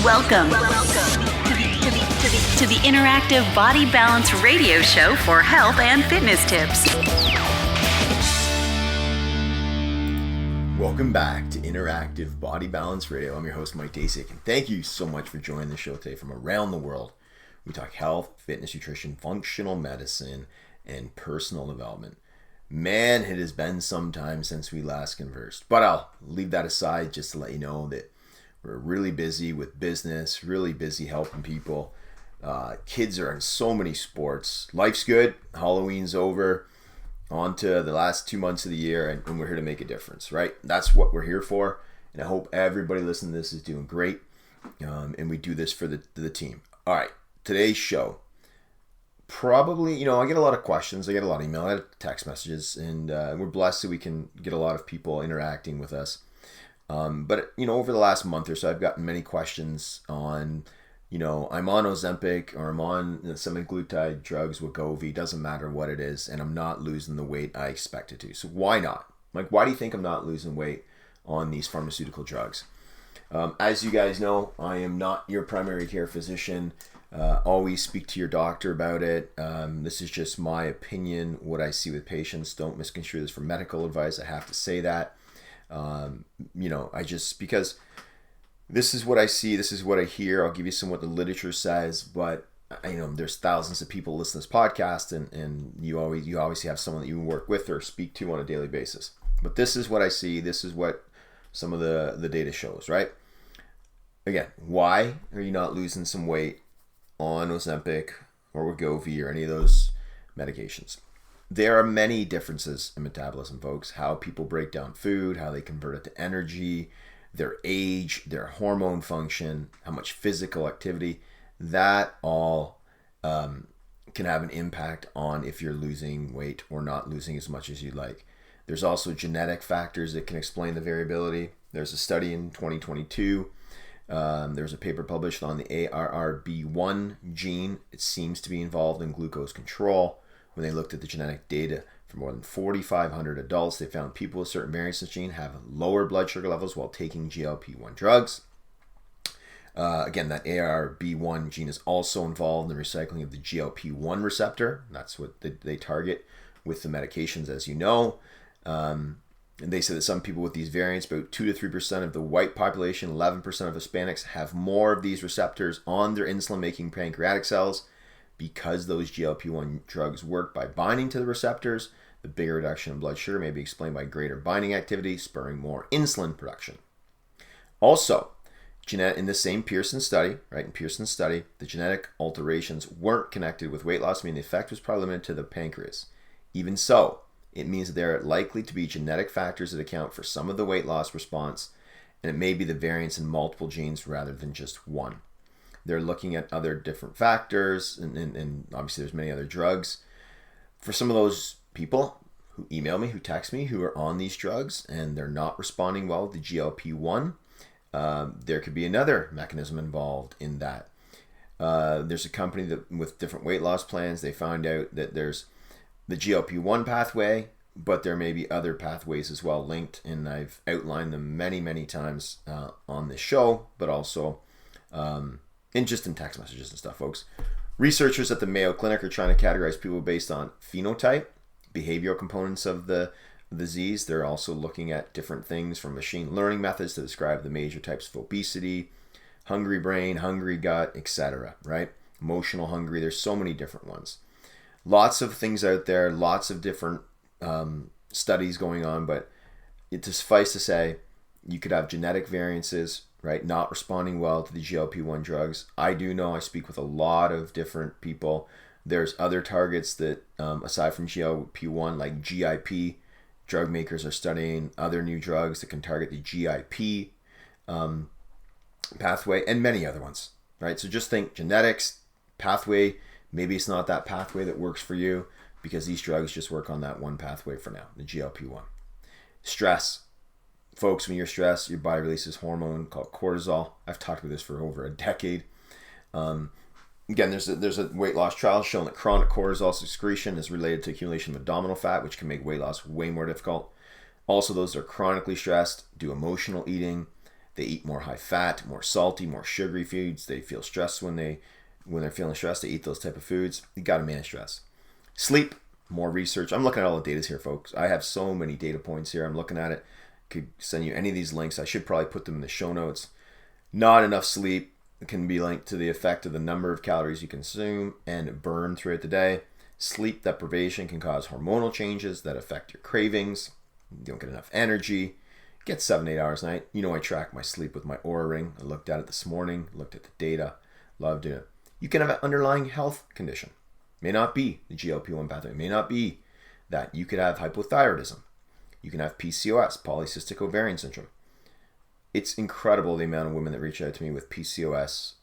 Welcome to the interactive body balance radio show for health and fitness tips. Welcome back to Interactive Body Balance Radio. I'm your host, Mike Daciuk, and thank you so much for joining the show today from around the world. We talk health, fitness, nutrition, functional medicine, and personal development. Man, it has been some time since we last conversed, but I'll leave that aside just to let you know that we're really busy with business, really busy helping people. Kids are in so many sports. Life's good. Halloween's over. On to the last 2 months of the year, and we're here to make a difference, right? That's what we're here for, and I hope everybody listening to this is doing great, and we do this for the team. All right, today's show. Probably, I get a lot of questions. I get a lot of email, I get text messages, and we're blessed that we can get a lot of people interacting with us. But over the last month or so, I've gotten many questions on, I'm on Ozempic or I'm on semaglutide drugs, Wegovy, doesn't matter what it is, and I'm not losing the weight I expected to. So why not? Why do you think I'm not losing weight on these pharmaceutical drugs? As you guys know, I am not your primary care physician. Always speak to your doctor about it. This is just my opinion, what I see with patients. Don't misconstrue this for medical advice. I have to say that. Because this is what I see, this is what I hear. I'll give you some what the literature says, but there's thousands of people listening to this podcast, and you obviously have someone that you work with or speak to on a daily basis. But this is what I see. This is what some of the data shows, right? Again, why are you not losing some weight on Ozempic or Wegovy or any of those medications? There are many differences in metabolism, folks. How people break down food, how they convert it to energy, their age, their hormone function, how much physical activity. That all can have an impact on if you're losing weight or not losing as much as you'd like. There's also genetic factors that can explain the variability. There's a study in 2022. There's a paper published on the ARRB1 gene. It seems to be involved in glucose control. When they looked at the genetic data for more than 4,500 adults, they found people with certain variants in this gene have lower blood sugar levels while taking GLP-1 drugs. Again, that ARB1 gene is also involved in the recycling of the GLP-1 receptor. That's what they target with the medications, as you know. And they say that some people with these variants, about 2 to 3% of the white population, 11% of Hispanics, have more of these receptors on their insulin-making pancreatic cells. Because those GLP-1 drugs work by binding to the receptors, the bigger reduction in blood sugar may be explained by greater binding activity, spurring more insulin production. Also, in the same Pearson study, the genetic alterations weren't connected with weight loss, meaning the effect was probably limited to the pancreas. Even so, it means that there are likely to be genetic factors that account for some of the weight loss response, and it may be the variants in multiple genes rather than just one. They're looking at other different factors, and obviously there's many other drugs. For some of those people who email me, who text me, who are on these drugs, and they're not responding well with the GLP-1, there could be another mechanism involved in that. There's a company that with different weight loss plans, they found out that there's the GLP-1 pathway, but there may be other pathways as well linked, and I've outlined them many, many times on this show, but also and just in text messages and stuff, folks. Researchers at the Mayo Clinic are trying to categorize people based on phenotype, behavioral components of the disease. They're also looking at different things from machine learning methods to describe the major types of obesity, hungry brain, hungry gut, etc., right? Emotional hungry. There's so many different ones. Lots of things out there, lots of different studies going on, but it suffice to say, you could have genetic variances, right? Not responding well to the GLP-1 drugs. I do know, I speak with a lot of different people. There's other targets that, aside from GLP-1, like GIP, drug makers are studying other new drugs that can target the GIP pathway and many other ones, right? So just think genetics, pathway. Maybe it's not that pathway that works for you because these drugs just work on that one pathway for now, the GLP-1. Stress. Folks, when you're stressed, your body releases a hormone called cortisol. I've talked about this for over a decade. Again, there's a weight loss trial showing that chronic cortisol secretion is related to accumulation of abdominal fat, which can make weight loss way more difficult. Also, those that are chronically stressed do emotional eating. They eat more high fat, more salty, more sugary foods. They feel stressed when they're feeling stressed. They eat those type of foods. You got to manage stress. Sleep, more research. I'm looking at all the data here, folks. I have so many data points here. I'm looking at it. Could send you any of these links. I should probably put them in the show notes. Not enough sleep can be linked to the effect of the number of calories you consume and burn throughout the day. Sleep deprivation can cause hormonal changes that affect your cravings. You don't get enough energy. Get 7-8 hours a night. You know I track my sleep with my Oura Ring. I looked at it this morning, looked at the data, loved it. You can have an underlying health condition. May not be the GLP-1 pathway. May not be that. You could have hypothyroidism. You can have PCOS, polycystic ovarian syndrome. It's incredible the amount of women that reach out to me with PCOS,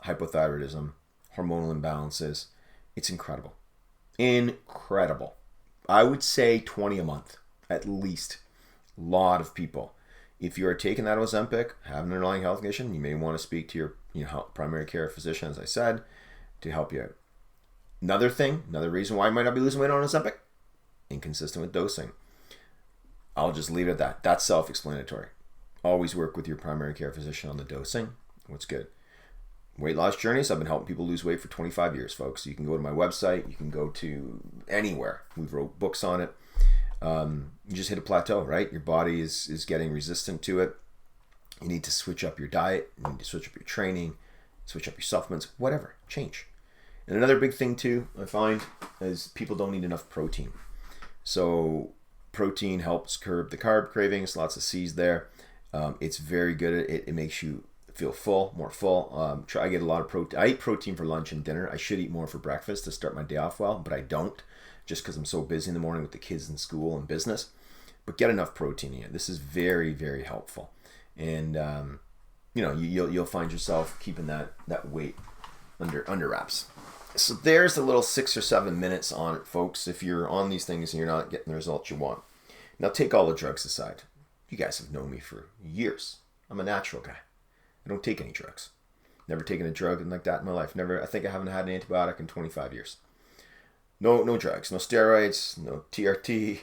hypothyroidism, hormonal imbalances. It's incredible. Incredible. I would say 20 a month, at least. A lot of people. If you are taking that Ozempic, have an underlying health condition, you may want to speak to your primary care physician, as I said, to help you out. Another reason why you might not be losing weight on Ozempic, inconsistent with dosing. I'll just leave it at that. That's self-explanatory. Always work with your primary care physician on the dosing. What's good? Weight loss journeys. I've been helping people lose weight for 25 years, folks. So you can go to my website. You can go to anywhere. We've wrote books on it. You just hit a plateau, right? Your body is getting resistant to it. You need to switch up your diet. You need to switch up your training, switch up your supplements, whatever. Change. And another big thing too, I find, is people don't eat enough protein. So protein helps curb the carb cravings. Lots of C's there. It's very good at it. It makes you feel full, more full. I get a lot of protein. I eat protein for lunch and dinner. I should eat more for breakfast to start my day off well, but I don't, just because I'm so busy in the morning with the kids in school and business. But get enough protein in. This is very, very helpful. And you'll find yourself keeping that weight under wraps. So there's a little 6 or 7 minutes on it, folks. If you're on these things and you're not getting the results you want. Now take all the drugs aside. You guys have known me for years. I'm a natural guy. I don't take any drugs. Never taken a drug like that in my life. Never. I think I haven't had an antibiotic in 25 years. No drugs. No steroids. No TRT.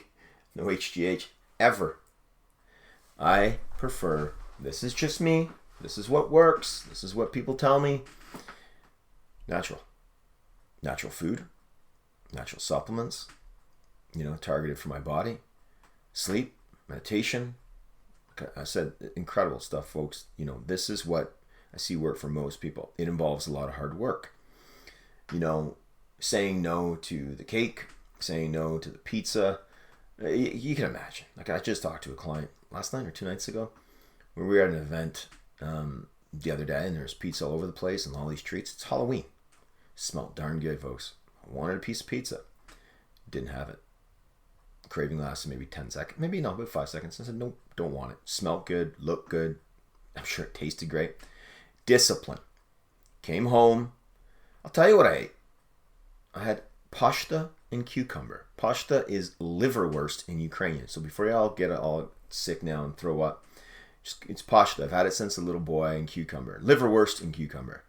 No HGH. Ever. I prefer, this is just me. This is what works. This is what people tell me. Natural. Natural food. Natural supplements. Targeted for my body. Sleep. Meditation. I said incredible stuff, folks. This is what I see work for most people. It involves a lot of hard work. Saying no to the cake, saying no to the pizza. You can imagine. Like, I just talked to a client last night or 2 nights ago where we were at an event the other day, and there's pizza all over the place and all these treats. It's Halloween. It smelled darn good, folks. I wanted a piece of pizza. Didn't have it. Craving lasted maybe 10 seconds. Maybe not, about 5 seconds. I said, nope, don't want it. Smelled good, looked good. I'm sure it tasted great. Discipline. Came home. I'll tell you what I ate. I had pashta and cucumber. Pashta is liverwurst in Ukrainian. So before y'all get all sick now and throw up, it's pashta. I've had it since a little boy, and cucumber. Liverwurst and cucumber.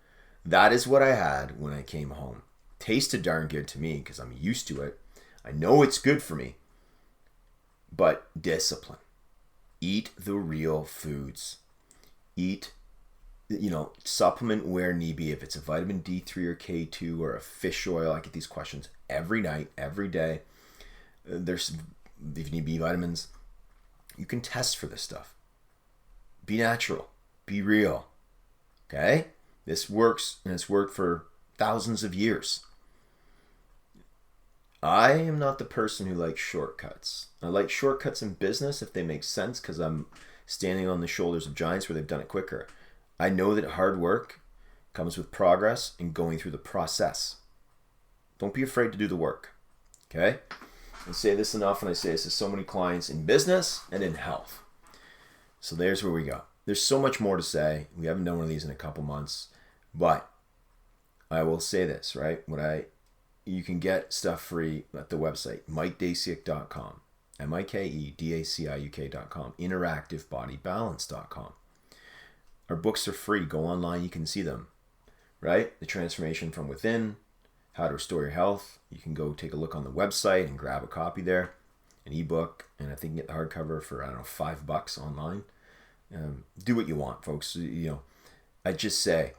That is what I had when I came home. Tasted darn good to me because I'm used to it. I know it's good for me. But discipline. Eat the real foods. Eat, supplement where need be. If it's a vitamin D3 or K2 or a fish oil, I get these questions every night, every day. If you need B vitamins, you can test for this stuff. Be natural. Be real. Okay? This works, and it's worked for thousands of years. I am not the person who likes shortcuts. I like shortcuts in business if they make sense because I'm standing on the shoulders of giants where they've done it quicker. I know that hard work comes with progress and going through the process. Don't be afraid to do the work. Okay? I say this enough, and I say this to so many clients in business and in health. So there's where we go. There's so much more to say. We haven't done one of these in a couple months. But I will say this, right? You can get stuff free at the website, MikeDaciuk.com, MikeDaciuk.com, interactivebodybalance.com. Our books are free. Go online, you can see them, right? The Transformation from Within, How to Restore Your Health. You can go take a look on the website and grab a copy there, an ebook, and I think you can get the hardcover for, $5 online. Do what you want, folks. I just say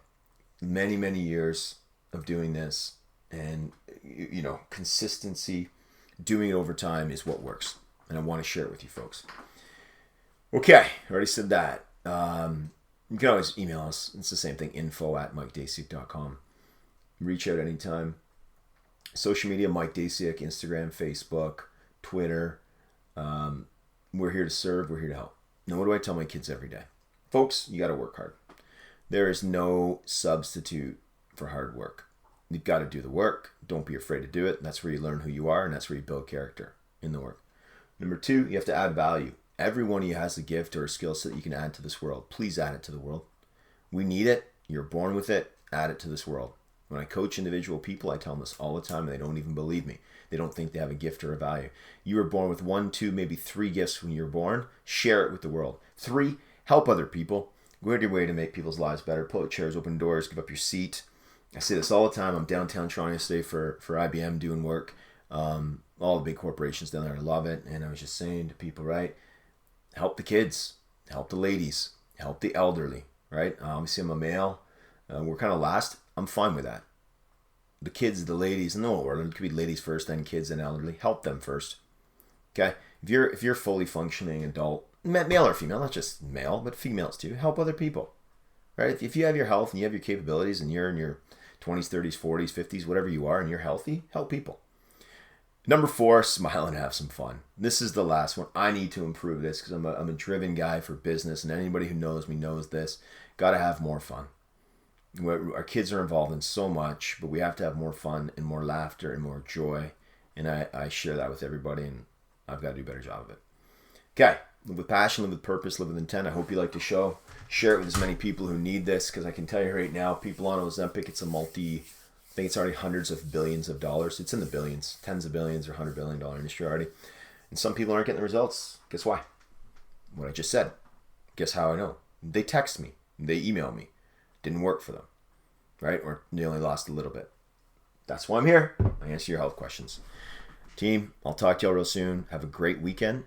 many, many years of doing this, and consistency, doing it over time is what works. And I want to share it with you folks. Okay, already said that. You can always email us. It's the same thing, info@MikeDaciuk.com. Reach out anytime. Social media, Mike Daciuk, Instagram, Facebook, Twitter. We're here to serve. We're here to help. Now, what do I tell my kids every day? Folks, you got to work hard. There is no substitute for hard work. You've got to do the work. Don't be afraid to do it. That's where you learn who you are, and that's where you build character in the work. Number 2, you have to add value. Every one of you has a gift or a skill set that you can add to this world. Please add it to the world. We need it. You're born with it. Add it to this world. When I coach individual people, I tell them this all the time, and they don't even believe me. They don't think they have a gift or a value. You were born with 1, 2, maybe 3 gifts when you were born. Share it with the world. 3, help other people. Go out of your way to make people's lives better. Pull out chairs, open doors, give up your seat. I say this all the time. I'm downtown Toronto yesterday for IBM doing work. All the big corporations down there, I love it. And I was just saying to people, right, help the kids, help the ladies, help the elderly, right? Obviously, I'm a male. We're kind of last. I'm fine with that. The kids, the ladies, in the whole world, it could be ladies first, then kids, then elderly. Help them first. Okay? If you're fully functioning adult, male or female, not just male, but females too, help other people. Right? If you have your health and you have your capabilities and you're in your 20s, 30s, 40s, 50s, whatever you are, and you're healthy, help people. Number 4, smile and have some fun. This is the last one. I need to improve this because I'm a driven guy for business, and anybody who knows me knows this. Got to have more fun. Our kids are involved in so much, but we have to have more fun and more laughter and more joy. And I share that with everybody, and I've got to do a better job of it. Okay, live with passion, live with purpose, live with intent. I hope you like the show. Share it with as many people who need this, because I can tell you right now, people on Ozempic, it's I think it's already hundreds of billions of dollars. It's in the billions, tens of billions or $100 billion industry already. And some people aren't getting the results. Guess why? What I just said. Guess how I know? They text me. They email me. Didn't work for them, right? Or they only lost a little bit. That's why I'm here. I answer your health questions. Team, I'll talk to y'all real soon. Have a great weekend,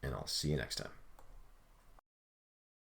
and I'll see you next time.